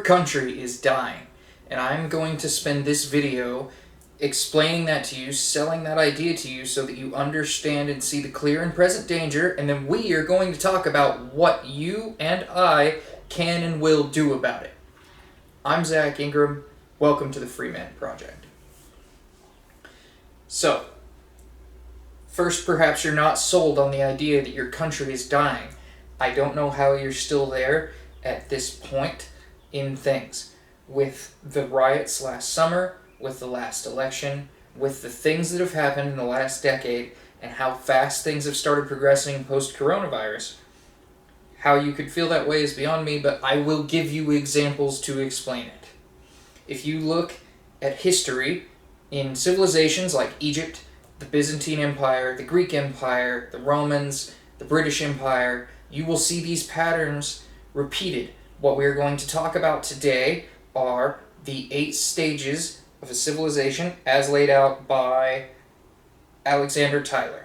country is dying. And I'm going to spend this video explaining that to you, selling that idea to you so that you understand and see the clear and present danger, and then we are going to talk about what you and I can and will do about it. I'm Zach Ingram. Welcome to the Freeman Project. So, first, perhaps you're not sold on the idea that your country is dying. I don't know how you're still there at this point in things. With the riots last summer, with the last election, with the things that have happened in the last decade, and how fast things have started progressing post-coronavirus. How you could feel that way is beyond me, but I will give you examples to explain it. If you look at history in civilizations like Egypt, the Byzantine Empire, the Greek Empire, the Romans, the British Empire, you will see these patterns repeated. What we are going to talk about today are the 8 stages of a civilization as laid out by Alexander Tyler.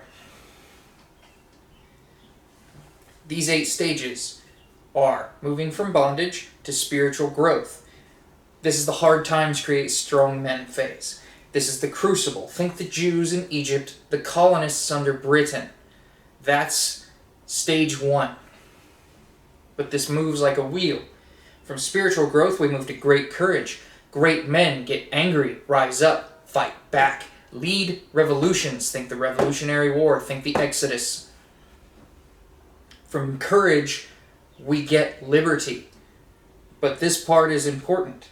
These 8 stages are moving from bondage to spiritual growth. This is the hard times create strong men phase. This is the crucible. Think the Jews in Egypt, the colonists under Britain. That's stage 1. But this moves like a wheel. From spiritual growth, we move to great courage. Great men get angry, rise up, fight back, lead revolutions. Think the Revolutionary War, think the Exodus. From courage, we get liberty. But this part is important.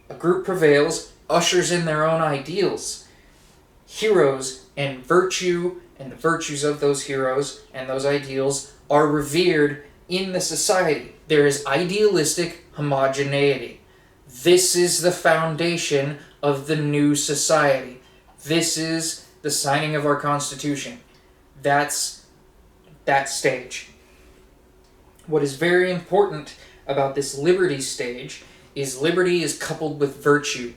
A group prevails, ushers in their own ideals. Heroes and virtue and the virtues of those heroes and those ideals are revered in the society. There is idealistic homogeneity. This is the foundation of the new society. This is the signing of our Constitution. That's that stage. What is very important about this liberty stage is liberty is coupled with virtue.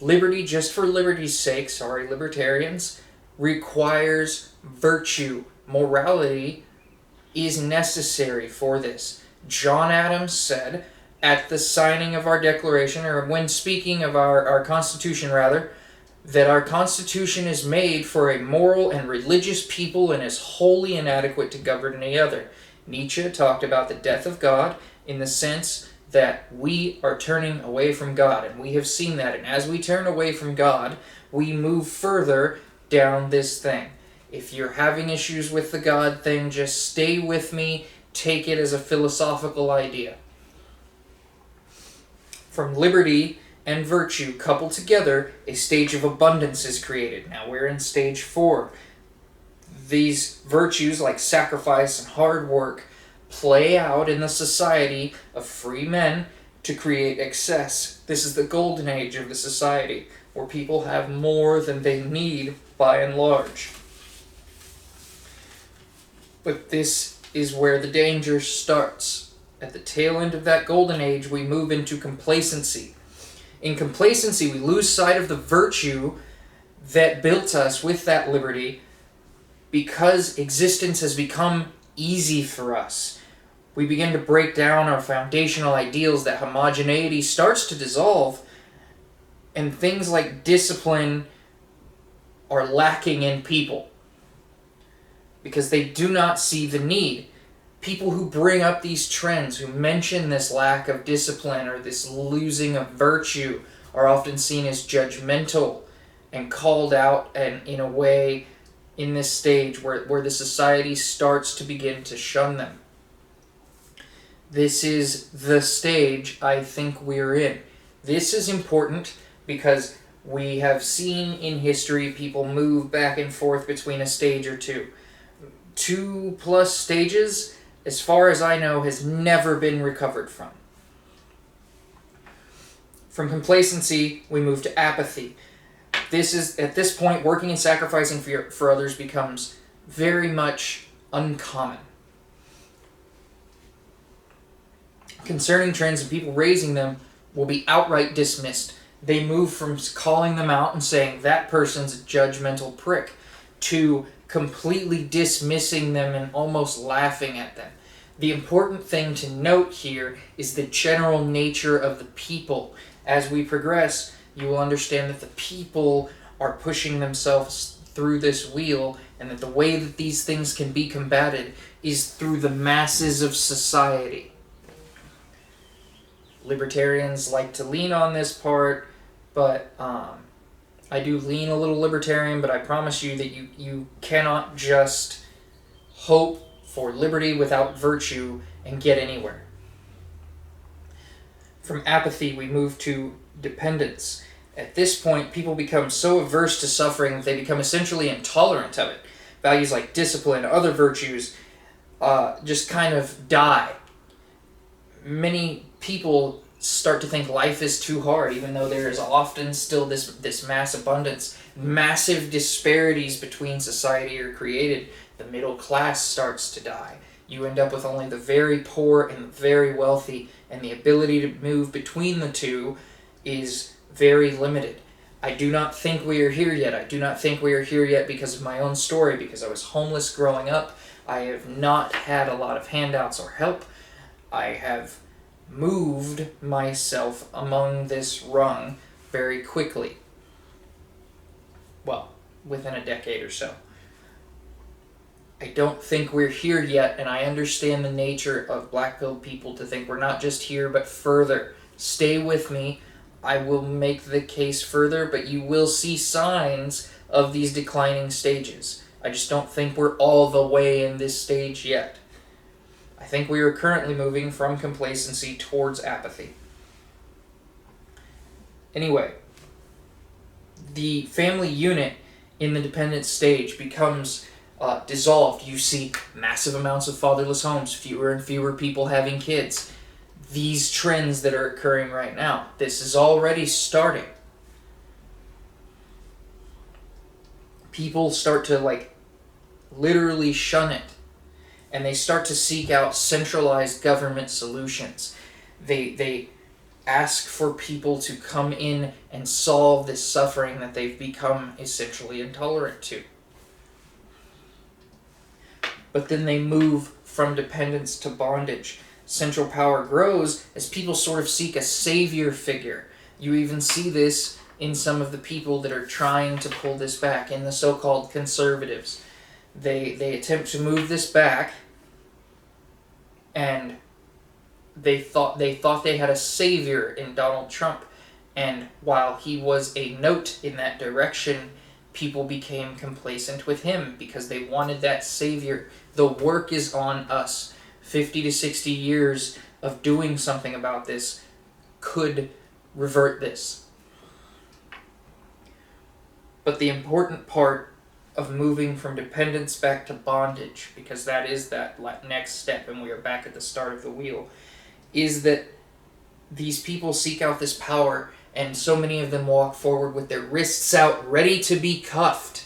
Liberty, just for liberty's sake, sorry libertarians, requires virtue. Morality is necessary for this. John Adams said, at the signing of our Declaration, or when speaking of our Constitution rather, that our Constitution is made for a moral and religious people and is wholly inadequate to govern any other. Nietzsche talked about the death of God in the sense that we are turning away from God, and we have seen that, and as we turn away from God, we move further down this thing. If you're having issues with the God thing, just stay with me, take it as a philosophical idea. From liberty and virtue coupled together, a stage of abundance is created. Now we're in stage 4. These virtues like sacrifice and hard work play out in the society of free men to create excess. This is the golden age of the society, where people have more than they need by and large. But this is where the danger starts. At the tail end of that golden age, we move into complacency. In complacency, we lose sight of the virtue that built us with that liberty because existence has become easy for us. We begin to break down our foundational ideals, that homogeneity starts to dissolve, and things like discipline are lacking in people because they do not see the need. People who bring up these trends, who mention this lack of discipline or this losing of virtue, are often seen as judgmental and called out, and in a way in this stage where the society starts to begin to shun them. This is the stage I think we're in. This is important because we have seen in history people move back and forth between a stage or two. 2+ stages, as far as I know, has never been recovered from. From complacency, we move to apathy. This is, at this point, working and sacrificing for others becomes very much uncommon. Concerning trends and people raising them will be outright dismissed. They move from calling them out and saying that person's a judgmental prick to completely dismissing them and almost laughing at them. The important thing to note here is the general nature of the people. As we progress, you will understand that the people are pushing themselves through this wheel, and that the way that these things can be combated is through the masses of society. Libertarians like to lean on this part, but I do lean a little libertarian, but I promise you that you cannot just hope for liberty without virtue and get anywhere. From apathy, we move to dependence. At this point, people become so averse to suffering that they become essentially intolerant of it. Values like discipline, other virtues, just kind of die. Many people start to think life is too hard, even though there is often still this mass abundance. Massive disparities between society are created. The middle class starts to die. You end up with only the very poor and the very wealthy, and the ability to move between the two is very limited. I do not think we are here yet. I do not think we are here yet because of my own story, because I was homeless growing up. I have not had a lot of handouts or help. I have moved myself among this rung very quickly. Well, within a decade or so. I don't think we're here yet, and I understand the nature of black-pilled people to think we're not just here, but further. Stay with me. I will make the case further, but you will see signs of these declining stages. I just don't think we're all the way in this stage yet. I think we are currently moving from complacency towards apathy. Anyway, the family unit in the dependent stage becomes dissolved. You see massive amounts of fatherless homes, fewer and fewer people having kids. These trends that are occurring right now, this is already starting. People start to literally shun it, and they start to seek out centralized government solutions. They ask for people to come in and solve this suffering that they've become essentially intolerant to. But then they move from dependence to bondage. Central power grows as people sort of seek a savior figure. You even see this in some of the people that are trying to pull this back, in the so-called conservatives. They attempt to move this back, and they thought they had a savior in Donald Trump. And while he was a note in that direction, people became complacent with him because they wanted that savior. The work is on us. 50 to 60 years of doing something about this could revert this. But the important part of moving from dependence back to bondage, because that is that next step, and we are back at the start of the wheel, is that these people seek out this power, and so many of them walk forward with their wrists out, ready to be cuffed,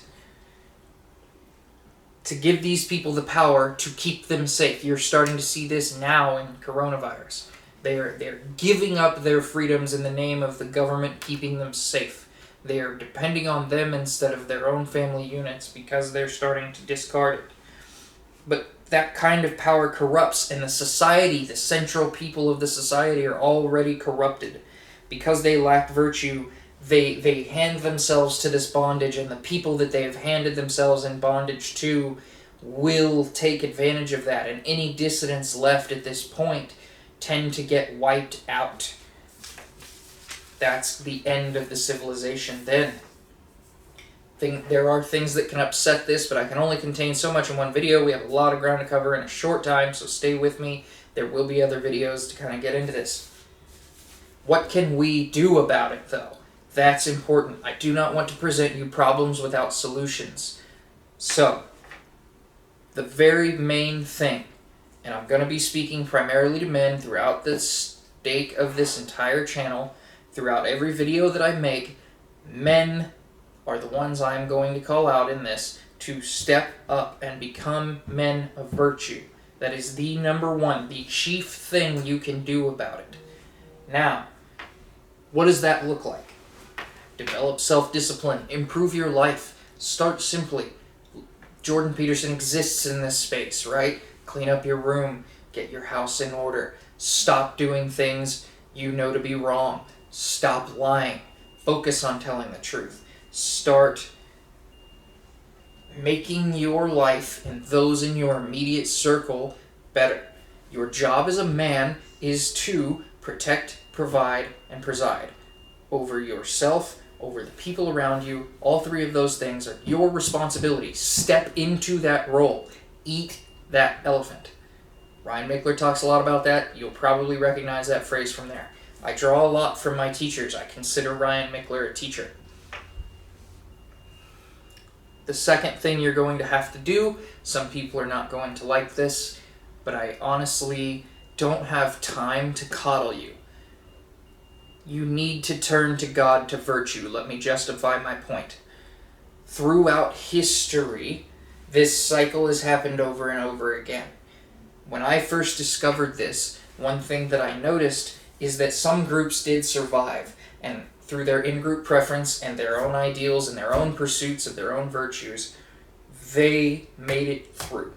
to give these people the power to keep them safe. You're starting to see this now in coronavirus. They're giving up their freedoms in the name of the government keeping them safe. They are depending on them instead of their own family units because they're starting to discard it. But that kind of power corrupts, and the society, the central people of the society, are already corrupted. Because they lack virtue, they hand themselves to this bondage, and the people that they have handed themselves in bondage to will take advantage of that, and any dissidents left at this point tend to get wiped out. That's the end of the civilization then. There are things that can upset this, but I can only contain so much in one video. We have a lot of ground to cover in a short time, so stay with me. There will be other videos to kind of get into this. What can we do about it, though? That's important. I do not want to present you problems without solutions. So, the very main thing, and I'm going to be speaking primarily to men throughout the stake of this entire channel, throughout every video that I make, men are the ones I'm going to call out in this to step up and become men of virtue. That is the number one, the chief thing you can do about it. Now, what does that look like? Develop self-discipline, improve your life, start simply. Jordan Peterson exists in this space, right? Clean up your room, Get your house in order. Stop doing things you know to be wrong. Stop lying. Focus on telling the truth. Start making your life and those in your immediate circle better. Your job as a man is to protect, provide, and preside over yourself, over the people around you. All three of those things are your responsibility. Step into that role. Eat that elephant. Ryan Michler talks a lot about that. You'll probably recognize that phrase from there. I draw a lot from my teachers. I consider Ryan Michler a teacher. The second thing you're going to have to do, some people are not going to like this, but I honestly don't have time to coddle you. You need to turn to God to virtue. Let me justify my point. Throughout history, this cycle has happened over and over again. When I first discovered this, one thing that I noticed is that some groups did survive, and through their in-group preference and their own ideals and their own pursuits of their own virtues, they made it through.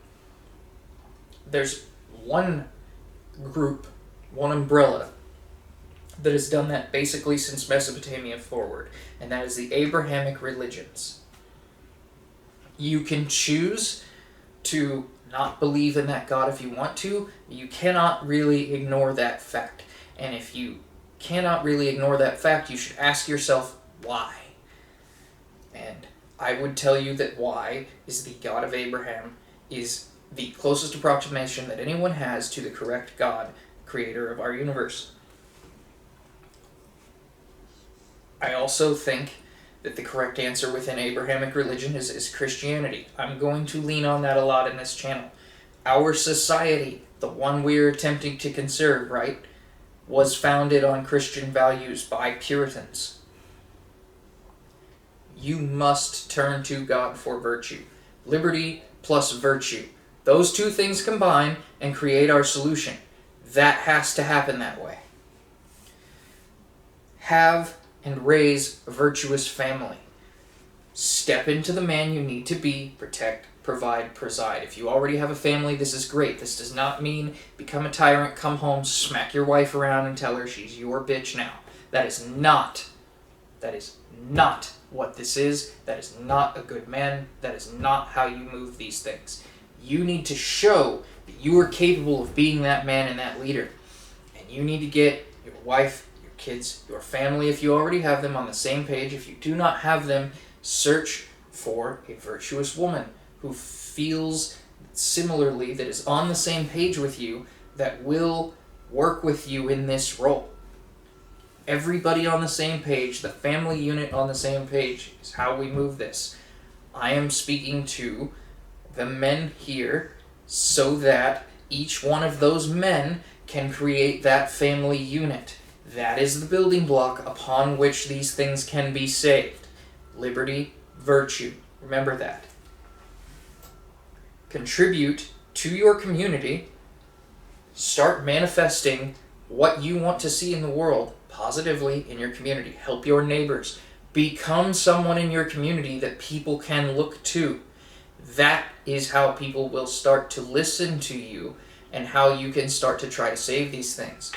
There's one group, one umbrella, that has done that basically since Mesopotamia forward, and that is the Abrahamic religions. You can choose to not believe in that God if you want to. You cannot really ignore that fact. And if you cannot really ignore that fact, you should ask yourself why. And I would tell you that why is the God of Abraham is the closest approximation that anyone has to the correct God, creator of our universe. I also think that the correct answer within Abrahamic religion is Christianity. I'm going to lean on that a lot in this channel. Our society, the one we're attempting to conserve, right, was founded on Christian values by Puritans. You must turn to God for virtue. Liberty plus virtue. Those two things combine and create our solution. That has to happen that way. Have and raise a virtuous family. Step into the man you need to be, protect, provide, preside. If you already have a family, this is great. This does not mean become a tyrant, come home, smack your wife around and tell her she's your bitch now. That is not what this is. That is not a good man. That is not how you move these things. You need to show that you are capable of being that man and that leader. And you need to get your wife, kids, your family, if you already have them, on the same page. If you do not have them, search for a virtuous woman who feels similarly, that is on the same page with you, that will work with you in this role. Everybody on the same page, the family unit on the same page, is how we move this. I am speaking to the men here so that each one of those men can create that family unit. That is the building block upon which these things can be saved. Liberty, virtue. Remember that. Contribute to your community. Start manifesting what you want to see in the world positively in your community. Help your neighbors. Become someone in your community that people can look to. That is how people will start to listen to you and how you can start to try to save these things.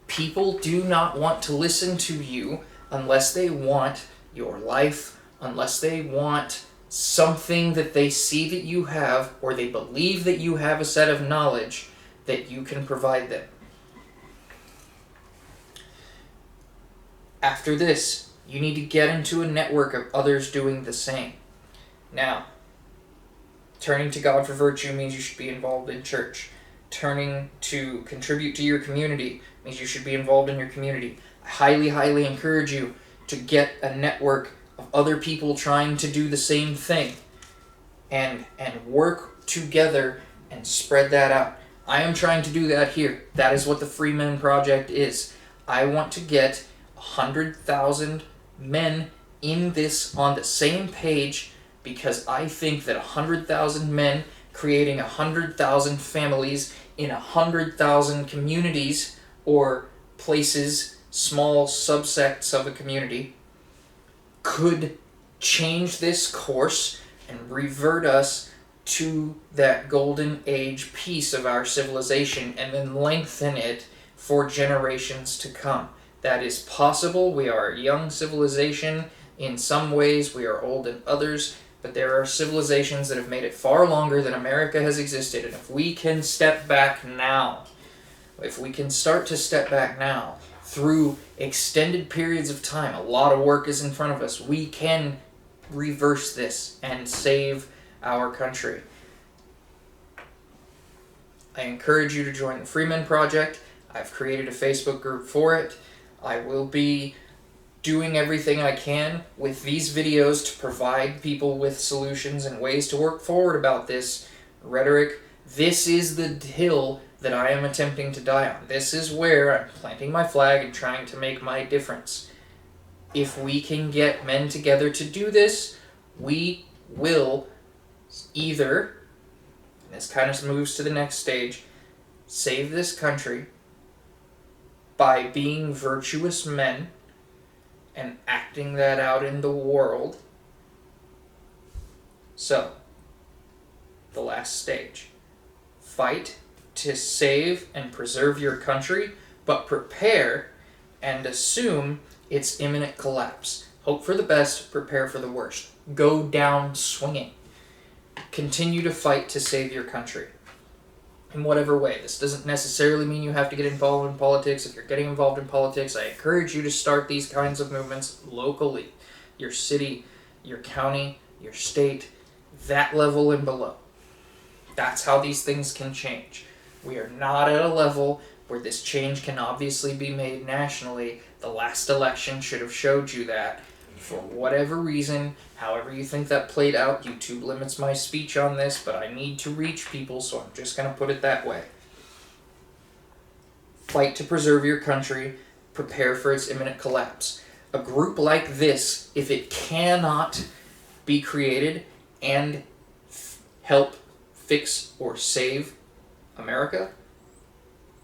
People do not want to listen to you unless they want your life, unless they want something that they see that you have, or they believe that you have a set of knowledge that you can provide them. After this, you need to get into a network of others doing the same. Now, turning to God for virtue means you should be involved in church. Turning to contribute to your community means you should be involved in your community. I highly, highly encourage you to get a network of other people trying to do the same thing and work together and spread that out. I am trying to do that here. That is what the Freeman Project is. I want to get 100,000 men in this on the same page, because I think that 100,000 men creating 100,000 families in 100,000 communities or places, small subsects of a community, could change this course and revert us to that golden age piece of our civilization and then lengthen it for generations to come. That is possible. We are a young civilization in some ways, we are old in others, but there are civilizations that have made it far longer than America has existed, and if we can step back now, if we can start to step back now through extended periods of time, a lot of work is in front of us, we can reverse this and save our country. I encourage you to join the Freeman Project. I've created a Facebook group for it. I will be doing everything I can with these videos to provide people with solutions and ways to work forward about this rhetoric. This is the hill that I am attempting to die on. This is where I'm planting my flag and trying to make my difference. If we can get men together to do this, we will either, and this kind of moves to the next stage, save this country by being virtuous men and acting that out in the world. So, the last stage. Fight to save and preserve your country, but prepare and assume its imminent collapse. Hope for the best, prepare for the worst. Go down swinging. Continue to fight to save your country. In whatever way. This doesn't necessarily mean you have to get involved in politics. If you're getting involved in politics, I encourage you to start these kinds of movements locally. Your city, your county, your state, that level and below. That's how these things can change. We are not at a level where this change can obviously be made nationally. The last election should have showed you that. For whatever reason, however you think that played out, YouTube limits my speech on this, but I need to reach people, so I'm just going to put it that way. Fight to preserve your country, prepare for its imminent collapse. A group like this, if it cannot be created and help fix or save America,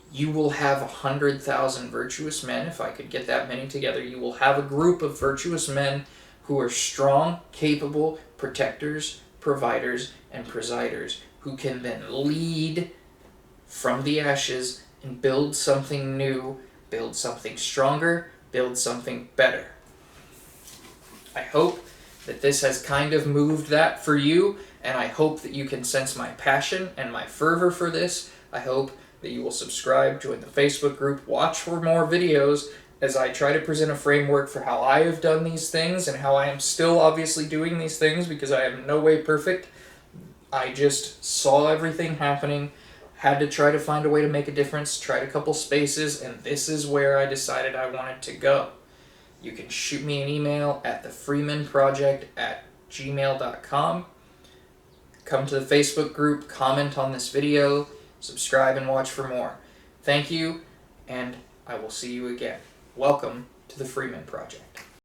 you will have 100,000 virtuous men. If I could get that many together, you will have a group of virtuous men who are strong, capable protectors, providers, and presiders, who can then lead from the ashes and build something new, build something stronger, build something better. I hope that this has kind of moved that for you, and I hope that you can sense my passion and my fervor for this. I hope that you will subscribe, join the Facebook group, watch for more videos as I try to present a framework for how I have done these things and how I am still obviously doing these things, because I am no way perfect. I just saw everything happening, had to try to find a way to make a difference, tried a couple spaces, and this is where I decided I wanted to go. You can shoot me an email at thefreemanproject@gmail.com. Come to the Facebook group, comment on this video, subscribe and watch for more. Thank you, and I will see you again. Welcome to the Freeman Project.